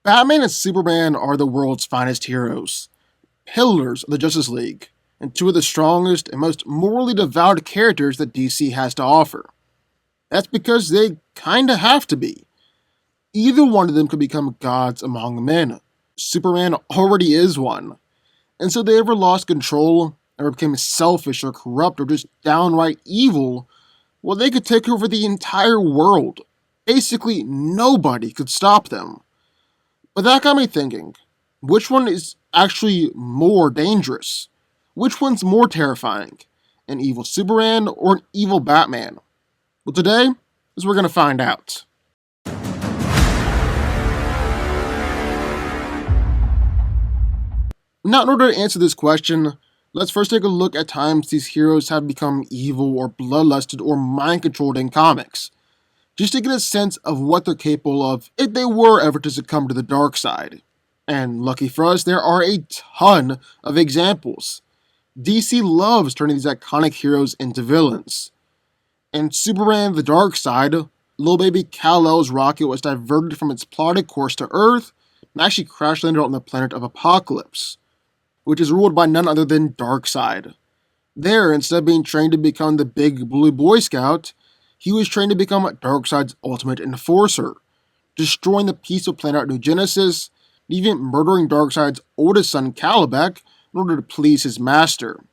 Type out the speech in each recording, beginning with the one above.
Batman and Superman are the world's finest heroes, pillars of the Justice League, and two of the strongest and most morally devout characters that DC has to offer. That's because they kinda have to be. Either one of them could become gods among men. Superman already is one. And so if they ever lost control, or became selfish or corrupt or just downright evil, well, they could take over the entire world. Basically, nobody could stop them. But that got me thinking, which one is actually more dangerous? Which one's more terrifying? An evil Superman or an evil Batman? Well, today is we're going to find out. Now, in order to answer this question, let's first take a look at times these heroes have become evil or bloodlusted or mind-controlled in comics, just to get a sense of what they're capable of if they were ever to succumb to the dark side. And lucky for us, there are a ton of examples. DC loves turning these iconic heroes into villains. In Superman the Dark Side, little baby Kal-El's rocket was diverted from its plotted course to Earth and actually crash landed on the planet of Apocalypse, which is ruled by none other than Darkseid. There, instead of being trained to become the big blue Boy Scout, he was trained to become Darkseid's ultimate enforcer, destroying the peaceful planet New Genesis, and even murdering Darkseid's oldest son Caliban in order to please his master.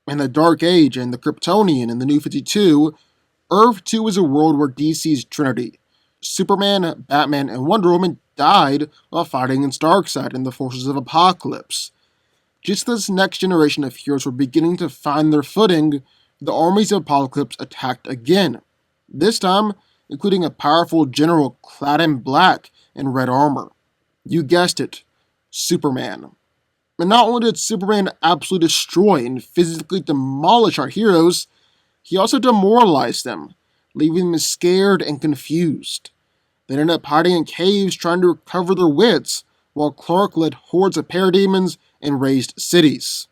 In the Dark Age and the Kryptonian and the New 52, Earth 2 is a world where DC's Trinity, Superman, Batman, and Wonder Woman died while fighting against Darkseid and the forces of Apocalypse. Just as this next generation of heroes were beginning to find their footing, the armies of Apocalypse attacked again, this time including a powerful general clad in black and red armor. You guessed it, Superman. And not only did Superman absolutely destroy and physically demolish our heroes, he also demoralized them, leaving them scared and confused. They ended up hiding in caves trying to recover their wits, while Clark led hordes of parademons and razed cities.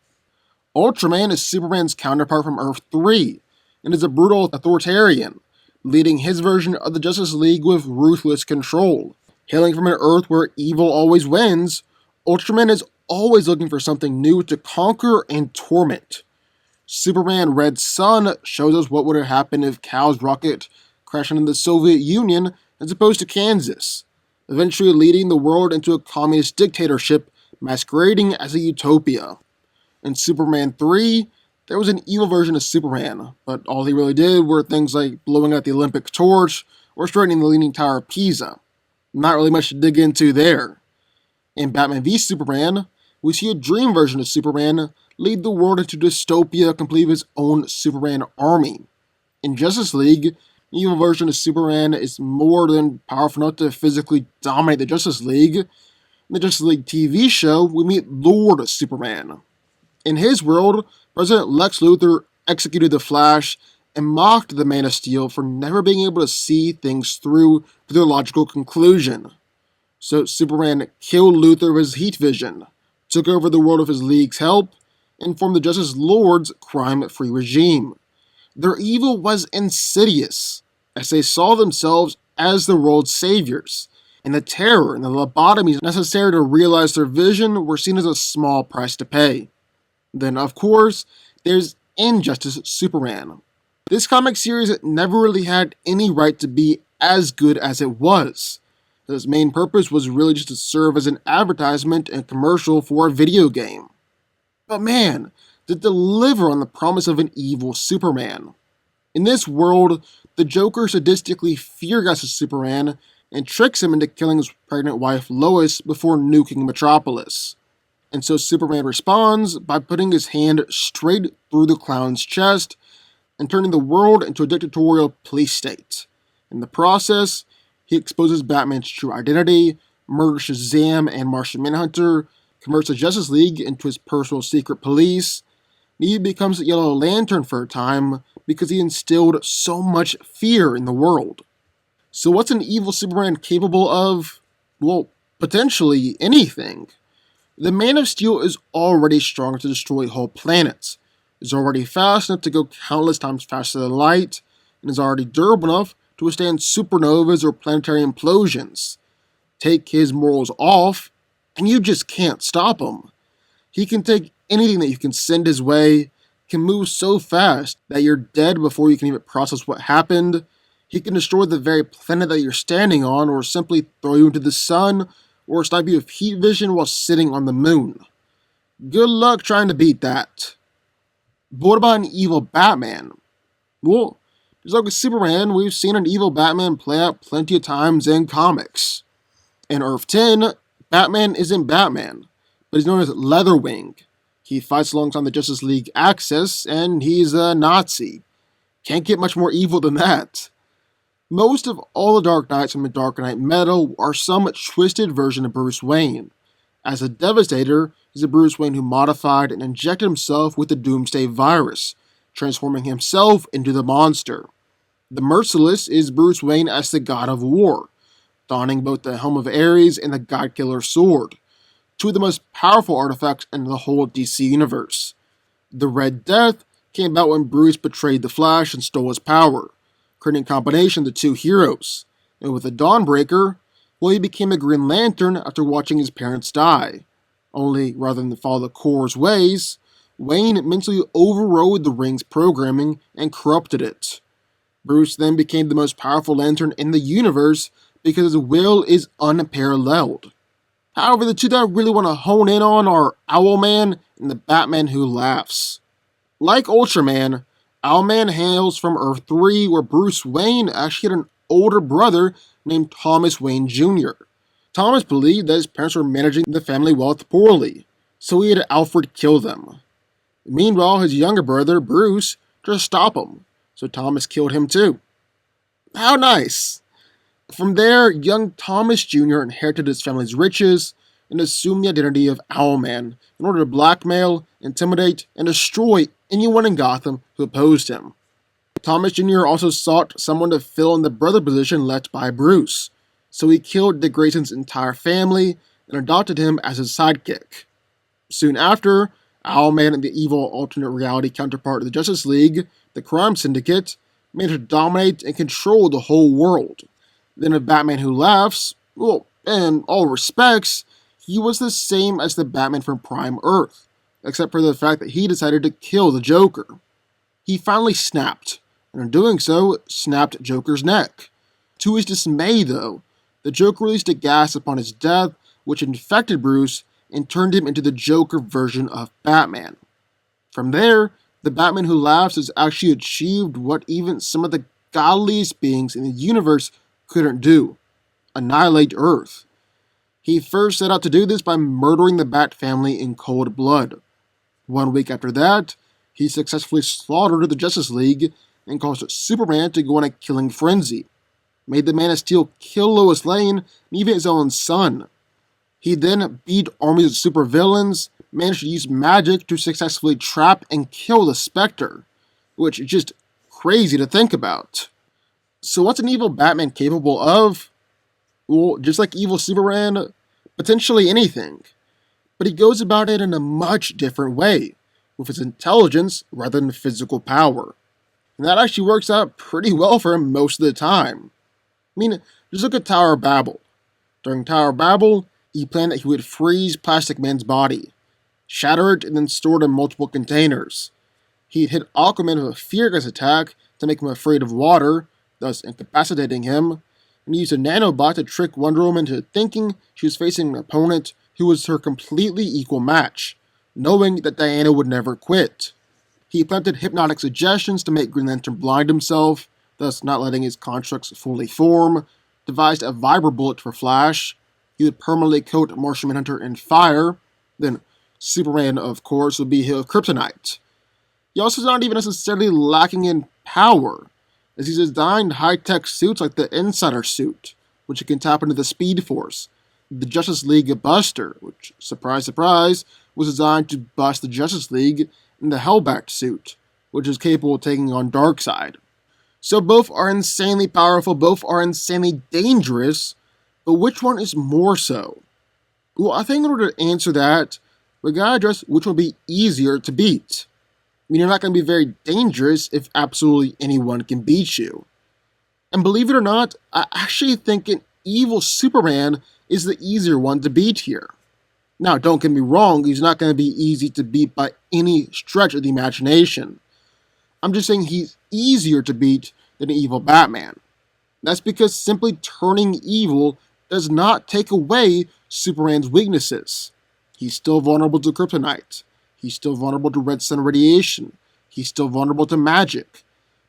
Ultraman is Superman's counterpart from Earth 3, and is a brutal authoritarian, leading his version of the Justice League with ruthless control. Hailing from an Earth where evil always wins, Ultraman is always looking for something new to conquer and torment. Superman Red Sun shows us what would have happened if Kal's rocket crashed into the Soviet Union as opposed to Kansas, eventually leading the world into a communist dictatorship masquerading as a utopia. In Superman 3, there was an evil version of Superman, but all he really did were things like blowing out the Olympic torch or straightening the Leaning Tower of Pisa. Not really much to dig into there. In Batman v Superman, we see a dream version of Superman lead the world into dystopia complete with his own Superman army. In Justice League, the evil version of Superman is more than powerful enough to physically dominate the Justice League. In the Justice League TV show, we meet Lord Superman. In his world, President Lex Luthor executed the Flash and mocked the Man of Steel for never being able to see things through to their logical conclusion. So Superman killed Luthor with his heat vision, took over the world with his League's help, and formed the Justice Lord's crime-free regime. Their evil was insidious, as they saw themselves as the world's saviors, and the terror and the lobotomies necessary to realize their vision were seen as a small price to pay. Then, of course, there's Injustice Superman. This comic series never really had any right to be as good as it was. Its main purpose was really just to serve as an advertisement and commercial for a video game. But man, to deliver on the promise of an evil Superman. In this world, the Joker sadistically fear-gasses Superman and tricks him into killing his pregnant wife Lois before nuking Metropolis. And so Superman responds by putting his hand straight through the clown's chest and turning the world into a dictatorial police state. In the process, he exposes Batman's true identity, murders Shazam and Martian Manhunter, converts the Justice League into his personal secret police, and he becomes a Yellow Lantern for a time because he instilled so much fear in the world. So what's an evil Superman capable of? Well, potentially anything. The Man of Steel is already strong enough to destroy whole planets, is already fast enough to go countless times faster than light, and is already durable enough to withstand supernovas or planetary implosions. Take his morals off, and you just can't stop him. He can take anything that you can send his way, can move so fast that you're dead before you can even process what happened. He can destroy the very planet that you're standing on, or simply throw you into the sun, or snipe you with heat vision while sitting on the moon. Good luck trying to beat that. But what about an evil Batman? Well, just like with Superman, we've seen an evil Batman play out plenty of times in comics. In Earth 10, Batman isn't Batman, but he's known as Leatherwing. He fights alongside the Justice League Axis, and he's a Nazi. Can't get much more evil than that. Most of all the Dark Knights from the Dark Knight Metal are some twisted version of Bruce Wayne. As a Devastator, he's a Bruce Wayne who modified and injected himself with the Doomsday virus, transforming himself into the monster. The Merciless is Bruce Wayne as the God of War, donning both the Helm of Ares and the God-Killer Sword, two of the most powerful artifacts in the whole DC universe. The Red Death came about when Bruce betrayed the Flash and stole his power, creating a combination of the two heroes. And with the Dawnbreaker, well, he became a Green Lantern after watching his parents die. Only, rather than follow the Corps' ways, Wayne mentally overrode the Ring's programming and corrupted it. Bruce then became the most powerful Lantern in the universe because his will is unparalleled. However, the two that I really want to hone in on are Owlman and the Batman Who Laughs. Like Ultraman, Owlman hails from Earth 3, where Bruce Wayne actually had an older brother named Thomas Wayne Jr. Thomas believed that his parents were managing the family wealth poorly, so he had Alfred kill them. Meanwhile, his younger brother, Bruce, tried to stop him, so Thomas killed him too. How nice! From there, young Thomas Jr. inherited his family's riches and assumed the identity of Owlman in order to blackmail, intimidate, and destroy anyone in Gotham who opposed him. Thomas Jr. also sought someone to fill in the brother position left by Bruce, so he killed Dick Grayson's entire family and adopted him as his sidekick. Soon after, Owlman and the evil alternate reality counterpart of the Justice League, the Crime Syndicate, managed to dominate and control the whole world. Then a Batman Who Laughs, well, in all respects, he was the same as the Batman from Prime Earth, except for the fact that he decided to kill the Joker. He finally snapped, and in doing so, snapped Joker's neck. To his dismay, though, the Joker released a gas upon his death, which infected Bruce and turned him into the Joker version of Batman. From there, the Batman Who Laughs has actually achieved what even some of the godliest beings in the universe couldn't do: annihilate Earth. He first set out to do this by murdering the Bat family in cold blood. 1 week after that, he successfully slaughtered the Justice League and caused Superman to go on a killing frenzy, made the Man of Steel kill Lois Lane and even his own son. He then beat armies of supervillains, managed to use magic to successfully trap and kill the Spectre, which is just crazy to think about. So what's an evil Batman capable of? Well, just like evil Superman, potentially anything. But he goes about it in a much different way, with his intelligence rather than physical power. And that actually works out pretty well for him most of the time. I mean, just look at Tower of Babel. During Tower of Babel, he planned that he would freeze Plastic Man's body, shatter it, and then store it in multiple containers. He'd hit Aquaman with a fear gas attack to make him afraid of water, thus incapacitating him, and used a nanobot to trick Wonder Woman into thinking she was facing an opponent who was her completely equal match, knowing that Diana would never quit. He planted hypnotic suggestions to make Green Lantern blind himself, thus not letting his constructs fully form, devised a vibro bullet for Flash. He would permanently coat Martian Manhunter in fire, then Superman, of course, would be hit with kryptonite. He also is not even necessarily lacking in power, as he's designed high-tech suits like the Insider suit, which can tap into the Speed Force, the Justice League Buster, which, surprise surprise, was designed to bust the Justice League, and the Hellbat suit, which is capable of taking on Darkseid. So both are insanely powerful, both are insanely dangerous, but which one is more so? Well, I think in order to answer that, we gotta address which one would be easier to beat. I mean, you're not going to be very dangerous if absolutely anyone can beat you. And believe it or not, I actually think an evil Superman is the easier one to beat here. Now, don't get me wrong, he's not going to be easy to beat by any stretch of the imagination. I'm just saying he's easier to beat than an evil Batman. That's because simply turning evil does not take away Superman's weaknesses. He's still vulnerable to kryptonite. He's still vulnerable to red sun radiation. He's still vulnerable to magic.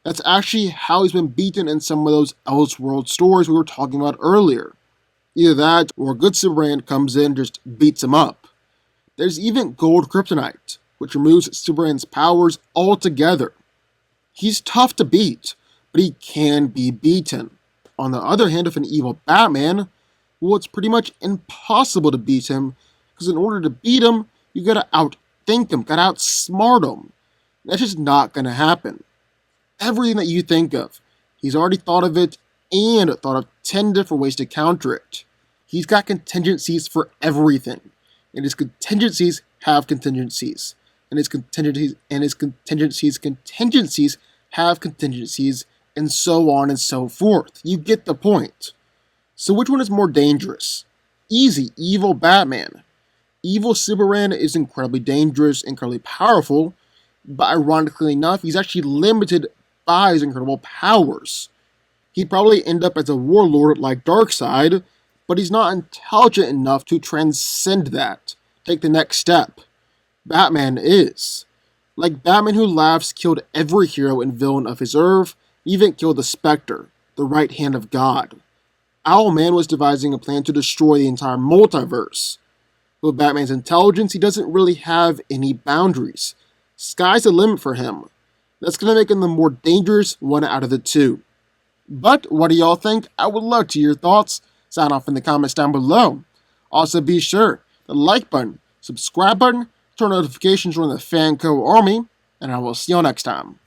That's actually how he's been beaten in some of those Elseworld stories we were talking about earlier. Either that, or a good Superman comes in and just beats him up. There's even gold kryptonite, which removes Superman's powers altogether. He's tough to beat, but he can be beaten. On the other hand, if an evil Batman, well, it's pretty much impossible to beat him, because in order to beat him, you gotta outthink him, gotta outsmart him. That's just not gonna happen. Everything that you think of, he's already thought of it and thought of 10 different ways to counter it. He's got contingencies for everything, and his contingencies have contingencies, and his contingencies have contingencies, and so on and so forth. You get the point. So which one is more dangerous? Easy, evil Batman. Evil Superman is incredibly dangerous, incredibly powerful, but ironically enough, he's actually limited by his incredible powers. He'd probably end up as a warlord like Darkseid, but he's not intelligent enough to transcend that, take the next step. Batman is. Like Batman Who Laughs killed every hero and villain of his Earth, even killed the Spectre, the right hand of God. Owlman was devising a plan to destroy the entire multiverse. With Batman's intelligence, he doesn't really have any boundaries. Sky's the limit for him. That's going to make him the more dangerous one out of the two. But what do y'all think? I would love to hear your thoughts. Sound off in the comments down below. Also be sure to like button, subscribe button, turn notifications on the FanCo Army, and I will see you all next time.